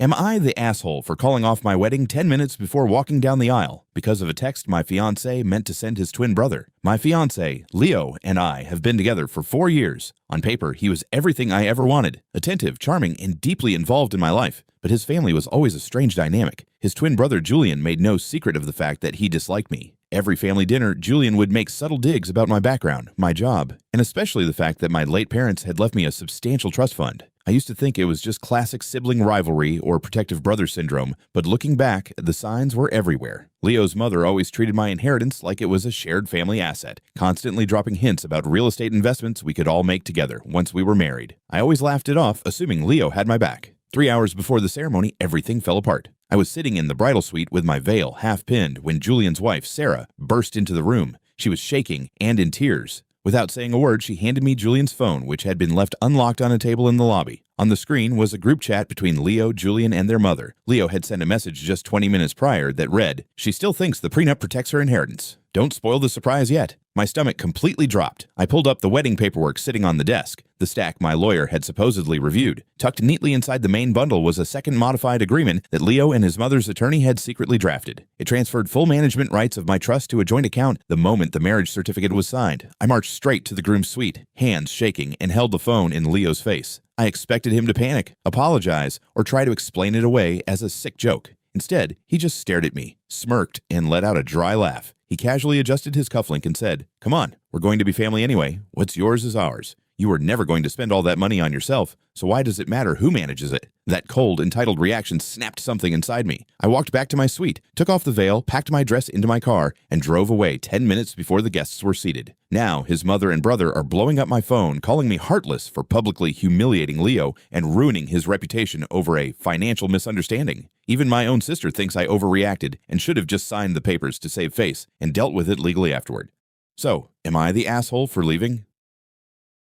Am I the asshole for calling off my wedding 10 minutes before walking down the aisle because of a text my fiancé meant to send his twin brother? My fiancé, Leo, and I have been together for 4 years. On paper, he was everything I ever wanted, attentive, charming, and deeply involved in my life. But his family was always a strange dynamic. His twin brother, Julian, made no secret of the fact that he disliked me. Every family dinner, Julian would make subtle digs about my background, my job, and especially the fact that my late parents had left me a substantial trust fund. I used to think it was just classic sibling rivalry or protective brother syndrome, but looking back, the signs were everywhere. Leo's mother always treated my inheritance like it was a shared family asset, constantly dropping hints about real estate investments we could all make together once we were married. I always laughed it off, assuming Leo had my back. 3 hours before the ceremony, everything fell apart. I was sitting in the bridal suite with my veil half pinned when Julian's wife, Sarah, burst into the room. She was shaking and in tears. Without saying a word, she handed me Julian's phone, which had been left unlocked on a table in the lobby. On the screen was a group chat between Leo, Julian, and their mother. Leo had sent a message just 20 minutes prior that read, "She still thinks the prenup protects her inheritance. Don't spoil the surprise yet." My stomach completely dropped. I pulled up the wedding paperwork sitting on the desk, the stack my lawyer had supposedly reviewed. Tucked neatly inside the main bundle was a second modified agreement that Leo and his mother's attorney had secretly drafted. It transferred full management rights of my trust to a joint account the moment the marriage certificate was signed. I marched straight to the groom's suite, hands shaking, and held the phone in Leo's face. I expected him to panic, apologize, or try to explain it away as a sick joke. Instead, he just stared at me, smirked, and let out a dry laugh. He casually adjusted his cufflink and said, "Come on, we're going to be family anyway. What's yours is ours. You were never going to spend all that money on yourself, so why does it matter who manages it?" That cold, entitled reaction snapped something inside me. I walked back to my suite, took off the veil, packed my dress into my car, and drove away 10 minutes before the guests were seated. Now, his mother and brother are blowing up my phone, calling me heartless for publicly humiliating Leo and ruining his reputation over a financial misunderstanding. Even my own sister thinks I overreacted and should have just signed the papers to save face and dealt with it legally afterward. So, am I the asshole for leaving?